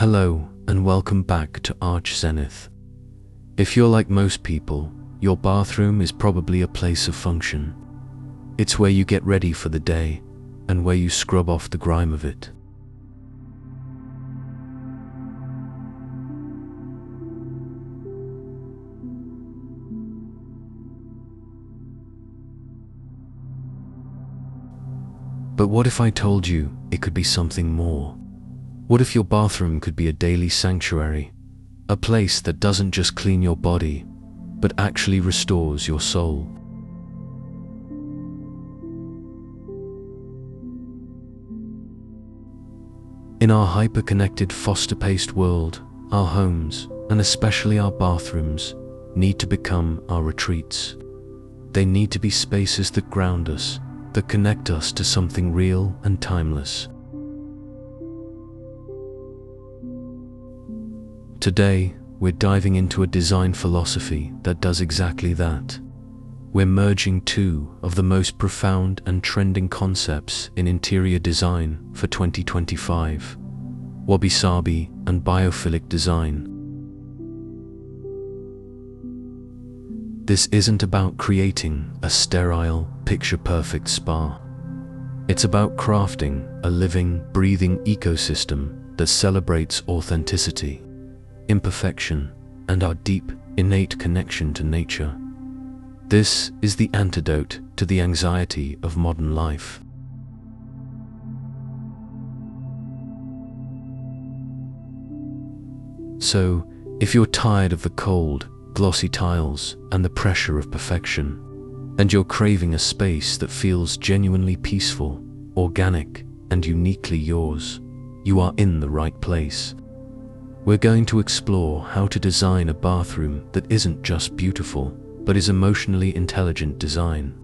Hello and welcome back to Arch Zenith. If you're like most people, your bathroom is probably a place of function. It's where you get ready for the day and where you scrub off the grime of it. But what if I told you it could be something more? What if your bathroom could be a daily sanctuary, a place that doesn't just clean your body, but actually restores your soul? In our hyper-connected, faster-paced world, our homes, and especially our bathrooms, need to become our retreats. They need to be spaces that ground us, that connect us to something real and timeless. Today, we're diving into a design philosophy that does exactly that. We're merging two of the most profound and trending concepts in interior design for 2025, Wabi-Sabi and Biophilic Design. This isn't about creating a sterile, picture-perfect spa. It's about crafting a living, breathing ecosystem that celebrates authenticity, imperfection, and our deep, innate connection to nature. This is the antidote to the anxiety of modern life. So, if you're tired of the cold, glossy tiles and the pressure of perfection, and you're craving a space that feels genuinely peaceful, organic, and uniquely yours, you are in the right place. We're going to explore how to design a bathroom that isn't just beautiful, but is emotionally intelligent design.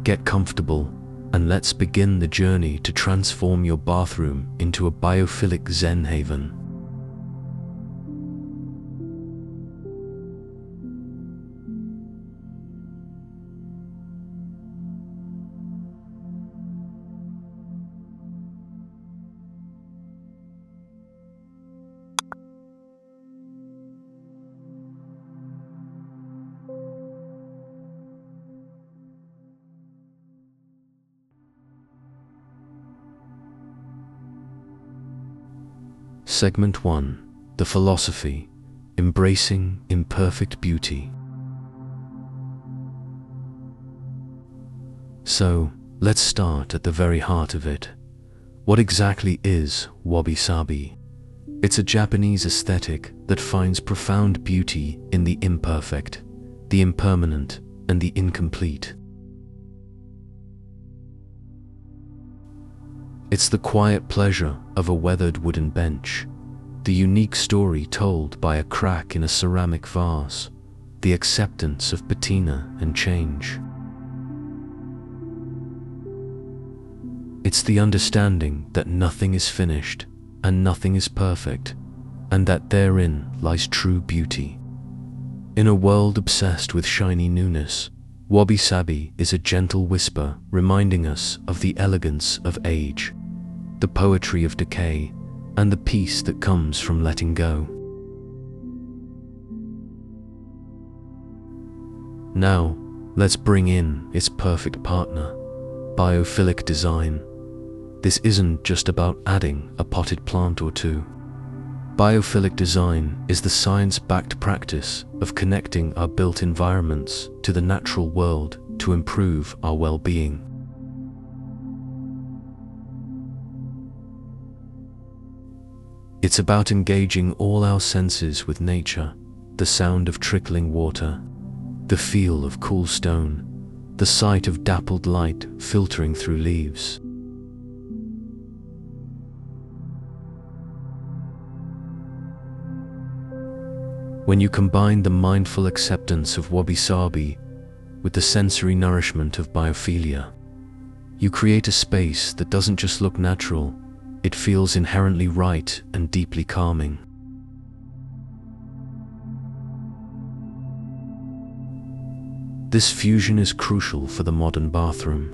Get comfortable, and let's begin the journey to transform your bathroom into a biophilic Zen haven. Segment 1. The Philosophy: Embracing Imperfect Beauty. So, let's start at the very heart of it. What exactly is Wabi-Sabi? It's a Japanese aesthetic that finds profound beauty in the imperfect, the impermanent, and the incomplete. It's the quiet pleasure of a weathered wooden bench, the unique story told by a crack in a ceramic vase, the acceptance of patina and change. It's the understanding that nothing is finished and nothing is perfect, and that therein lies true beauty. In a world obsessed with shiny newness, Wabi-Sabi is a gentle whisper reminding us of the elegance of age, the poetry of decay, and the peace that comes from letting go. Now, let's bring in its perfect partner, biophilic design. This isn't just about adding a potted plant or two. Biophilic design is the science-backed practice of connecting our built environments to the natural world to improve our well-being. It's about engaging all our senses with nature, the sound of trickling water, the feel of cool stone, the sight of dappled light filtering through leaves. When you combine the mindful acceptance of Wabi-Sabi with the sensory nourishment of biophilia, you create a space that doesn't just look natural, it feels inherently right and deeply calming. This fusion is crucial for the modern bathroom.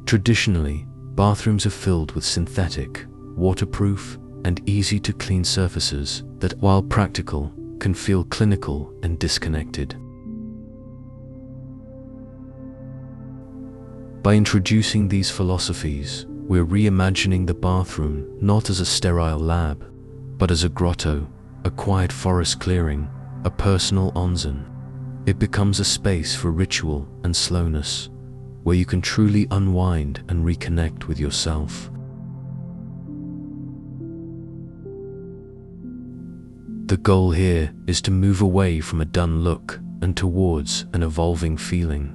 Traditionally, bathrooms are filled with synthetic, waterproof, and easy-to-clean surfaces that, while practical, can feel clinical and disconnected. By introducing these philosophies, we're reimagining the bathroom not as a sterile lab, but as a grotto, a quiet forest clearing, a personal onsen. It becomes a space for ritual and slowness, where you can truly unwind and reconnect with yourself. The goal here is to move away from a done look and towards an evolving feeling.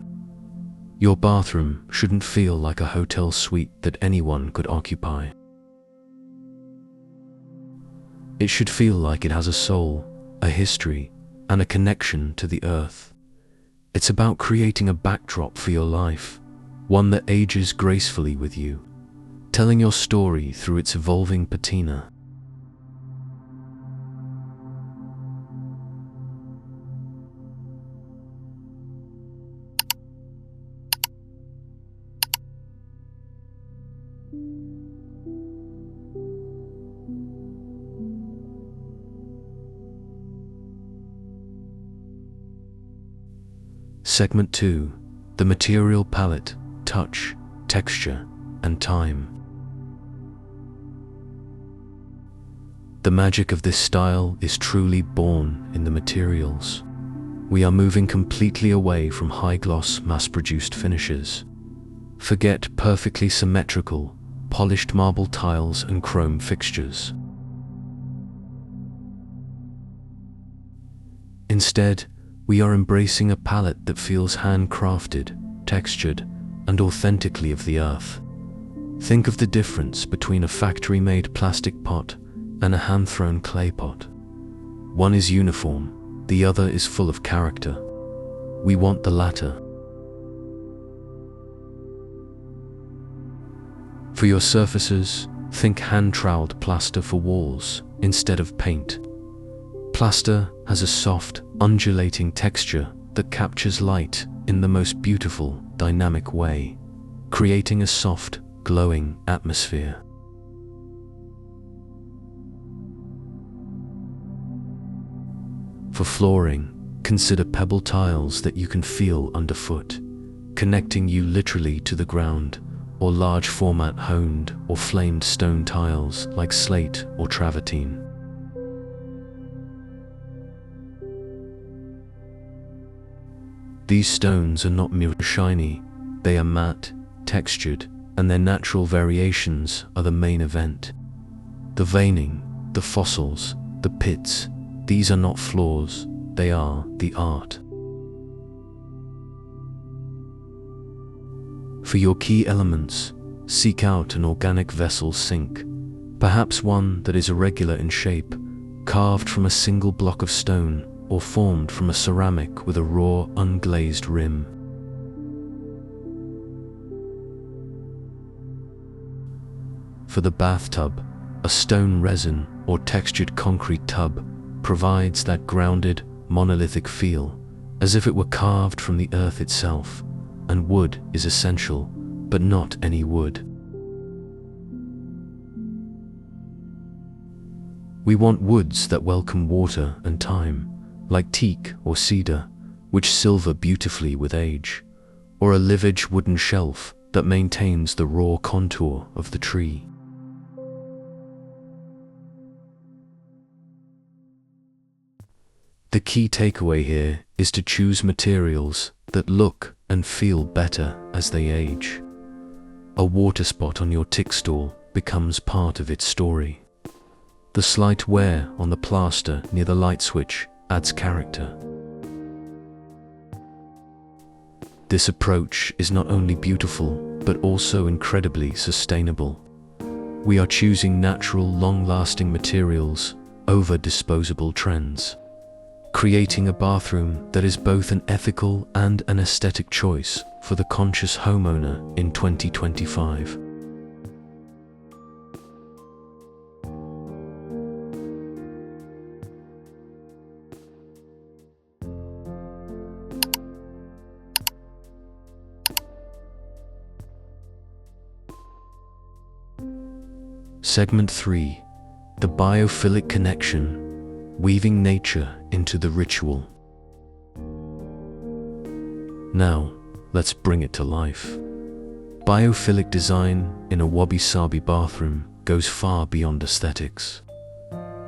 Your bathroom shouldn't feel like a hotel suite that anyone could occupy. It should feel like it has a soul, a history, and a connection to the earth. It's about creating a backdrop for your life, one that ages gracefully with you, telling your story through its evolving patina. Segment 2. The material palette, touch, texture, and time. The magic of this style is truly born in the materials. We are moving completely away from high-gloss, mass-produced finishes. Forget perfectly symmetrical, polished marble tiles and chrome fixtures. Instead, we are embracing a palette that feels handcrafted, textured, and authentically of the earth. Think of the difference between a factory-made plastic pot and a hand-thrown clay pot. One is uniform, the other is full of character. We want the latter. For your surfaces, think hand-troweled plaster for walls instead of paint. Plaster has a soft, undulating texture that captures light in the most beautiful, dynamic way, creating a soft, glowing atmosphere. For flooring, consider pebble tiles that you can feel underfoot, connecting you literally to the ground, or large format honed or flamed stone tiles like slate or travertine. These stones are not merely shiny, they are matte, textured, and their natural variations are the main event. The veining, the fossils, the pits, these are not flaws, they are the art. For your key elements, seek out an organic vessel sink, perhaps one that is irregular in shape, carved from a single block of stone, or formed from a ceramic with a raw, unglazed rim. For the bathtub, a stone resin or textured concrete tub provides that grounded, monolithic feel, as if it were carved from the earth itself, and wood is essential, but not any wood. We want woods that welcome water and time, like teak or cedar, which silver beautifully with age, or a livage wooden shelf that maintains the raw contour of the tree. The key takeaway here is to choose materials that look and feel better as they age. A water spot on your tick stool becomes part of its story. The slight wear on the plaster near the light switch adds character. This approach is not only beautiful, but also incredibly sustainable. We are choosing natural, long-lasting materials over disposable trends, creating a bathroom that is both an ethical and an aesthetic choice for the conscious homeowner in 2025. Segment 3. The Biophilic Connection, weaving nature into the ritual. Now, let's bring it to life. Biophilic design in a Wabi-Sabi bathroom goes far beyond aesthetics.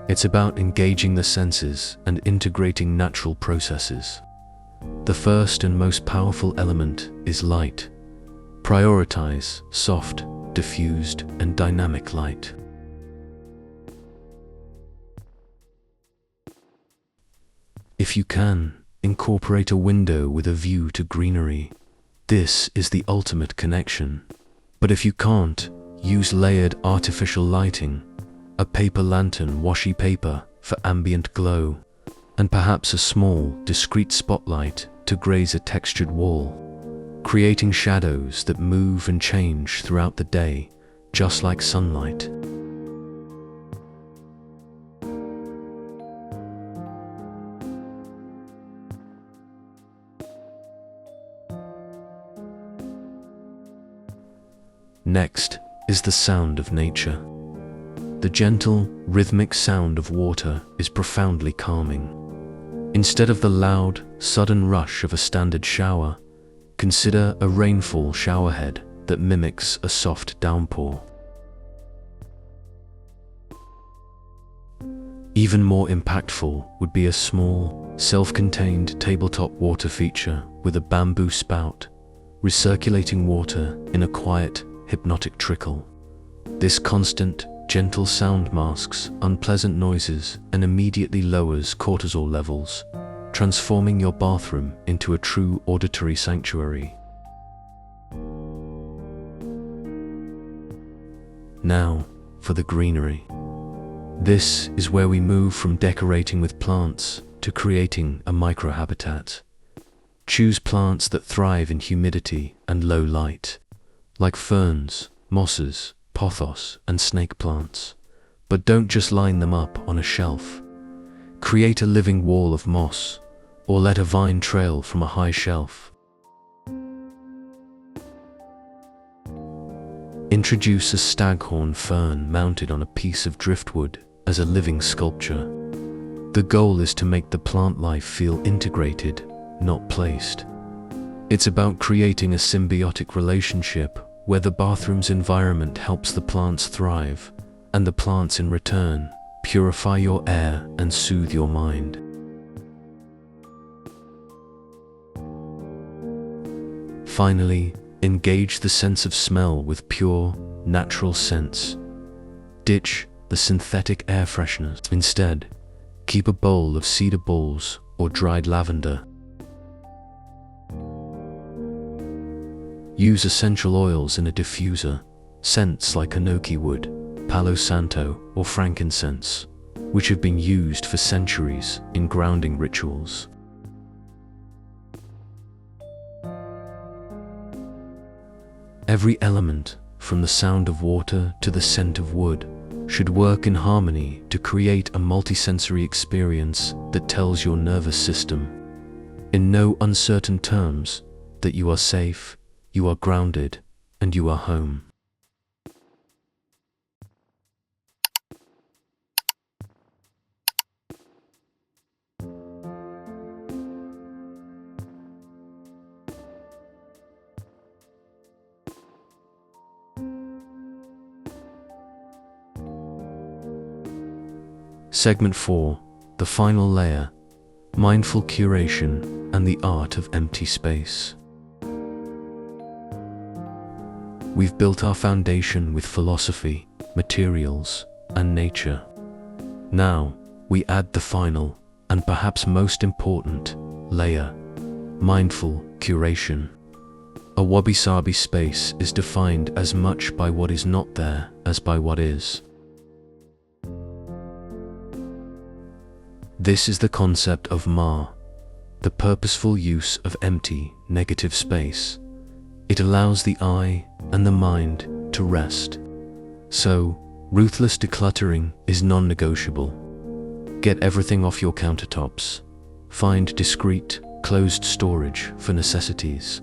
It's about engaging the senses and integrating natural processes. The first and most powerful element is light. Prioritize soft, diffused, and dynamic light. If you can, incorporate a window with a view to greenery. This is the ultimate connection. But if you can't, use layered artificial lighting, a paper lantern, washi paper for ambient glow, and perhaps a small, discreet spotlight to graze a textured wall, creating shadows that move and change throughout the day, just like sunlight. Next is the sound of nature. The gentle, rhythmic sound of water is profoundly calming. Instead of the loud, sudden rush of a standard shower, consider a rainfall showerhead that mimics a soft downpour. Even more impactful would be a small, self-contained tabletop water feature with a bamboo spout, recirculating water in a quiet, hypnotic trickle. This constant, gentle sound masks unpleasant noises and immediately lowers cortisol levels, transforming your bathroom into a true auditory sanctuary. Now, for the greenery. This is where we move from decorating with plants to creating a microhabitat. Choose plants that thrive in humidity and low light, like ferns, mosses, pothos, and snake plants. But don't just line them up on a shelf. Create a living wall of moss, or let a vine trail from a high shelf. Introduce a staghorn fern mounted on a piece of driftwood as a living sculpture. The goal is to make the plant life feel integrated, not placed. It's about creating a symbiotic relationship where the bathroom's environment helps the plants thrive, and the plants in return purify your air and soothe your mind. Finally, engage the sense of smell with pure, natural scents. Ditch the synthetic air fresheners. Instead, keep a bowl of cedar balls or dried lavender. Use essential oils in a diffuser, scents like hinoki wood, Palo Santo, or frankincense, which have been used for centuries in grounding rituals. Every element, from the sound of water to the scent of wood, should work in harmony to create a multisensory experience that tells your nervous system, in no uncertain terms, that you are safe, you are grounded, and you are home. Segment 4, the final layer, mindful curation and the art of empty space. We've built our foundation with philosophy, materials, and nature. Now, we add the final, and perhaps most important, layer, mindful curation. A wabi-sabi space is defined as much by what is not there as by what is. This is the concept of Ma, the purposeful use of empty, negative space. It allows the eye and the mind to rest. So, ruthless decluttering is non-negotiable. Get everything off your countertops. Find discreet, closed storage for necessities.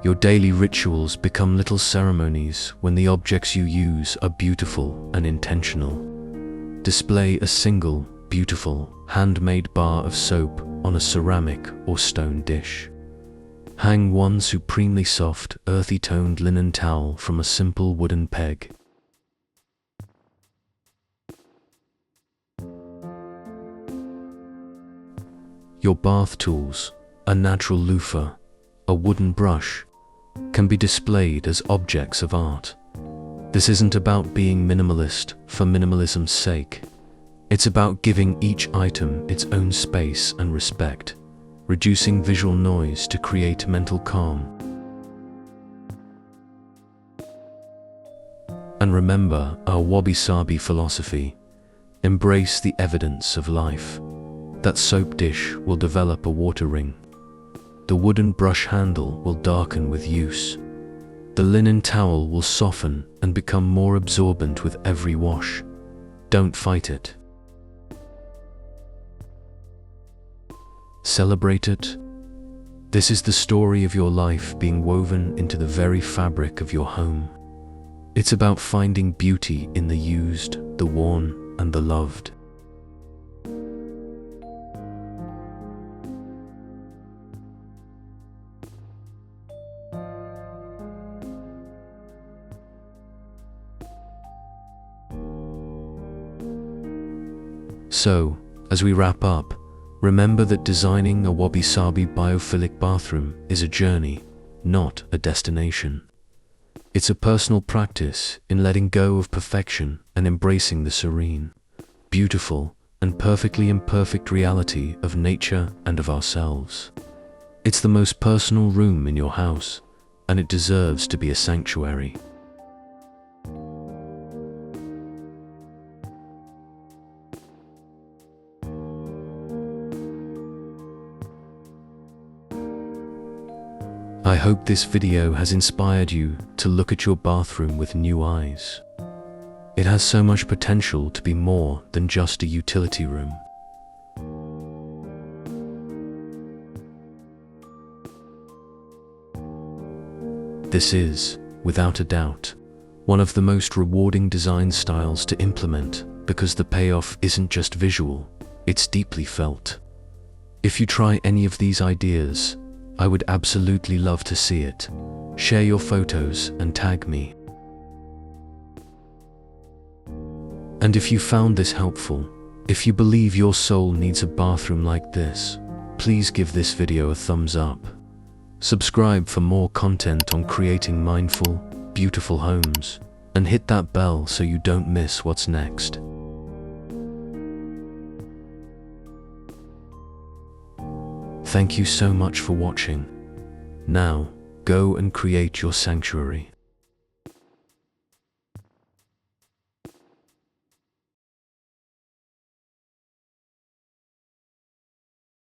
Your daily rituals become little ceremonies when the objects you use are beautiful and intentional. Display a single, beautiful, handmade bar of soap on a ceramic or stone dish. Hang one supremely soft, earthy-toned linen towel from a simple wooden peg. Your bath tools, a natural loofah, a wooden brush, can be displayed as objects of art. This isn't about being minimalist for minimalism's sake. It's about giving each item its own space and respect, reducing visual noise to create mental calm. And remember our Wabi-Sabi philosophy. Embrace the evidence of life. That soap dish will develop a water ring. The wooden brush handle will darken with use. The linen towel will soften and become more absorbent with every wash. Don't fight it. Celebrate it. This is the story of your life being woven into the very fabric of your home. It's about finding beauty in the used, the worn, and the loved. So, as we wrap up, remember that designing a Wabi-Sabi biophilic bathroom is a journey, not a destination. It's a personal practice in letting go of perfection and embracing the serene, beautiful, and perfectly imperfect reality of nature and of ourselves. It's the most personal room in your house, and it deserves to be a sanctuary. I hope this video has inspired you to look at your bathroom with new eyes. It has so much potential to be more than just a utility room. This is, without a doubt, one of the most rewarding design styles to implement because the payoff isn't just visual, it's deeply felt. If you try any of these ideas, I would absolutely love to see it. Share your photos and tag me. And if you found this helpful, if you believe your soul needs a bathroom like this, please give this video a thumbs up. Subscribe for more content on creating mindful, beautiful homes, and hit that bell so you don't miss what's next. Thank you so much for watching. Now, go and create your sanctuary.